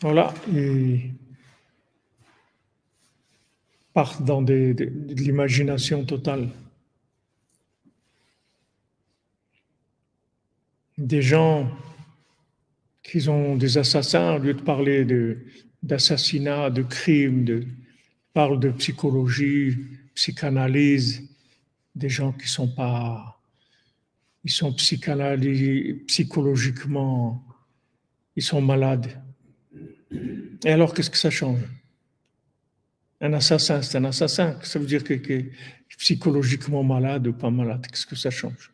Voilà, ils partent dans de l'imagination totale. Des gens qui ont des assassins, au lieu de parler d'assassinat, de crimes, parlent de psychologie, psychanalyse, des gens qui sont pas, ils sont psychologiquement, ils sont malades. Et alors, qu'est-ce que ça change? Un assassin, c'est un assassin. Ça veut dire que psychologiquement malade ou pas malade. Qu'est-ce que ça change?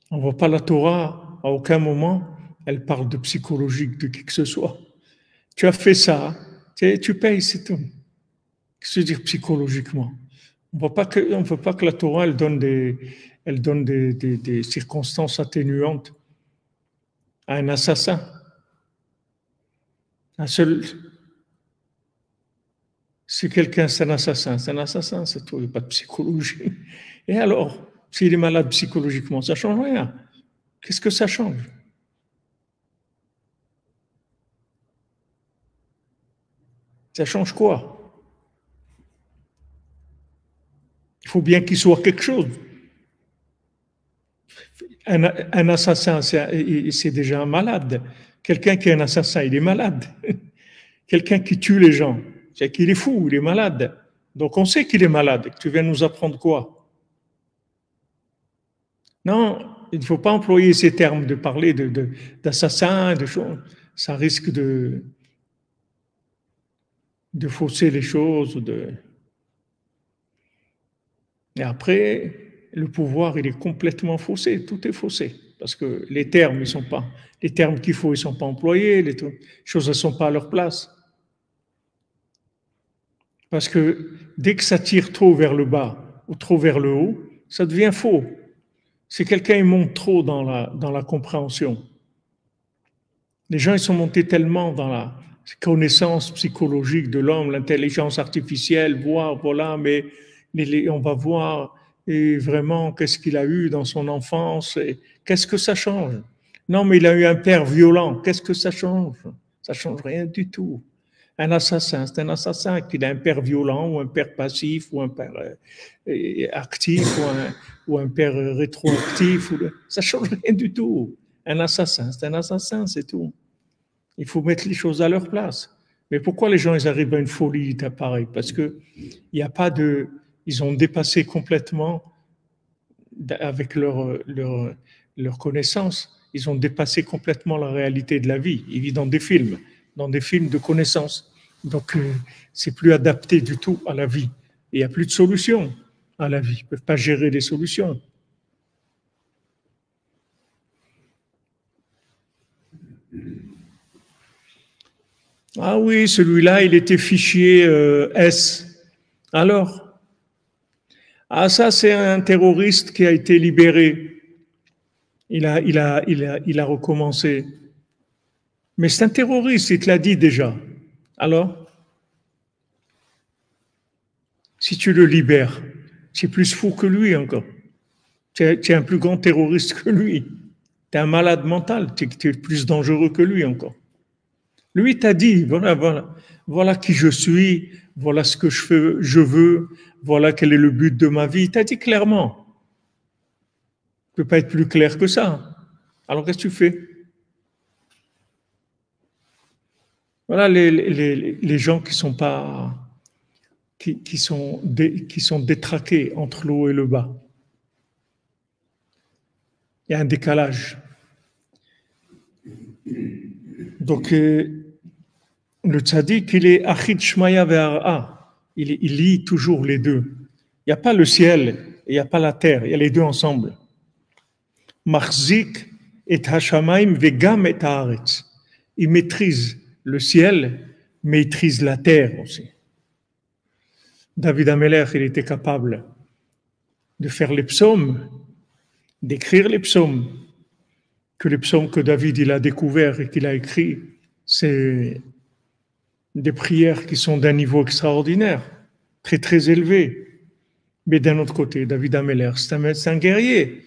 On ne voit pas la Torah, à aucun moment, elle parle de psychologique, de qui que ce soit. Tu as fait ça, tu payes, c'est tout. Qu'est-ce que veut dire psychologiquement? On ne veut pas que la Torah, elle donne des circonstances atténuantes à un assassin. Un seul, si quelqu'un c'est un assassin, c'est tout, il n'y a pas de psychologie. Et alors, s'il est malade psychologiquement, ça ne change rien. Qu'est-ce que ça change? Ça change quoi? Il faut bien qu'il soit quelque chose. Un assassin, c'est déjà un malade. Quelqu'un qui est un assassin, il est malade. Quelqu'un qui tue les gens, c'est qu'il est fou, il est malade. Donc on sait qu'il est malade. Tu viens nous apprendre quoi? Non, il ne faut pas employer ces termes de parler d'assassin, de choses. Ça risque de fausser les choses. Et après, le pouvoir, il est complètement faussé. Tout est faussé. Parce que les termes, ils sont pas, les termes qu'il faut, ils ne sont pas employés. Les choses ne sont pas à leur place. Parce que dès que ça tire trop vers le bas ou trop vers le haut, ça devient faux. Si quelqu'un monte trop dans la compréhension, les gens ils sont montés tellement dans la connaissance psychologique de l'homme, l'intelligence artificielle, voir, voilà, mais on va voir et vraiment qu'est-ce qu'il a eu dans son enfance, et qu'est-ce que ça change? Non, mais il a eu un père violent, qu'est-ce que ça change? Ça change rien du tout. Un assassin, c'est un assassin, qu'il a un père violent ou un père passif ou un père actif ou un père rétroactif. Ça ne change rien du tout. Un assassin, c'est un assassin, c'est tout. Il faut mettre les choses à leur place. Mais pourquoi les gens ils arrivent à une folie pareille? Parce que il n'y a pas de, ils ont dépassé complètement avec leur connaissance. Ils ont dépassé complètement la réalité de la vie. Ils vivent dans des films de connaissance. Donc c'est plus adapté du tout à la vie. Il n'y a plus de solution à la vie. Ils ne peuvent pas gérer les solutions. Ah oui, celui-là, il était fichier S. Alors, ah ça, c'est un terroriste qui a été libéré. Il a recommencé. Mais c'est un terroriste, il te l'a dit déjà. Alors, si tu le libères, c'est plus fou que lui encore. Tu es un plus grand terroriste que lui. Tu es un malade mental, tu es plus dangereux que lui encore. Lui t'a dit, voilà qui je suis, voilà ce que je veux, voilà quel est le but de ma vie. Il t'a dit clairement. Il ne peut pas être plus clair que ça. Alors qu'est-ce que tu fais? Voilà les gens qui sont pas, qui sont détraqués entre le haut et le bas. Il y a un décalage. Donc, le tzaddik, il est achid shmaya ve'ara. Il lit toujours les deux. Il n'y a pas le ciel et il n'y a pas la terre. Il y a les deux ensemble. Machzik et hashamaim vegam et haaretz. Il maîtrise le ciel, mais il maîtrise la terre aussi. David Ameller, il était capable de faire les psaumes, d'écrire les psaumes, que les psaumes que David il a découverts et qu'il a écrits, c'est des prières qui sont d'un niveau extraordinaire, très très élevé. Mais d'un autre côté, David Ameller, c'est un guerrier.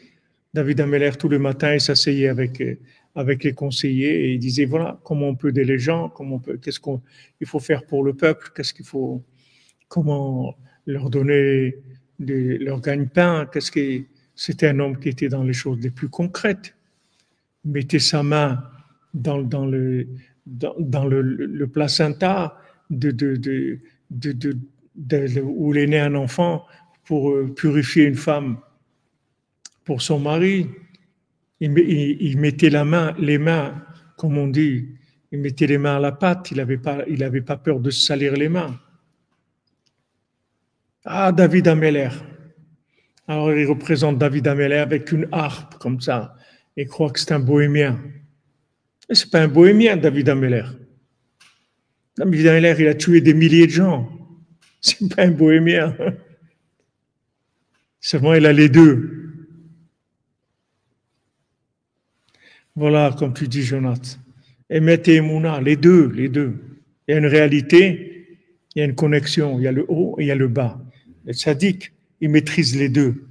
David Ameller, tous les matins, il s'asseyait avec les conseillers et il disait voilà comment on peut aider les gens, qu'est-ce qu'il faut faire pour le peuple, comment leur donner leur gagne-pain, c'était un homme qui était dans les choses les plus concrètes. Il mettait sa main dans le placenta où il est né un enfant pour purifier une femme pour son mari. Il mettait les mains, comme on dit, il mettait les mains à la pâte, il avait pas peur de se salir les mains. Ah, David Ameller. Alors il représente David Ameller avec une harpe comme ça. Il croit que c'est un bohémien. Mais c'est pas un bohémien, David Ameller. David Ameller, il a tué des milliers de gens. C'est pas un bohémien. Seulement, il a les deux. Voilà, comme tu dis, Jonathan. Emet et Emouna, les deux. Il y a une réalité, il y a une connexion, il y a le haut et il y a le bas. Le tzaddik, il maîtrise les deux.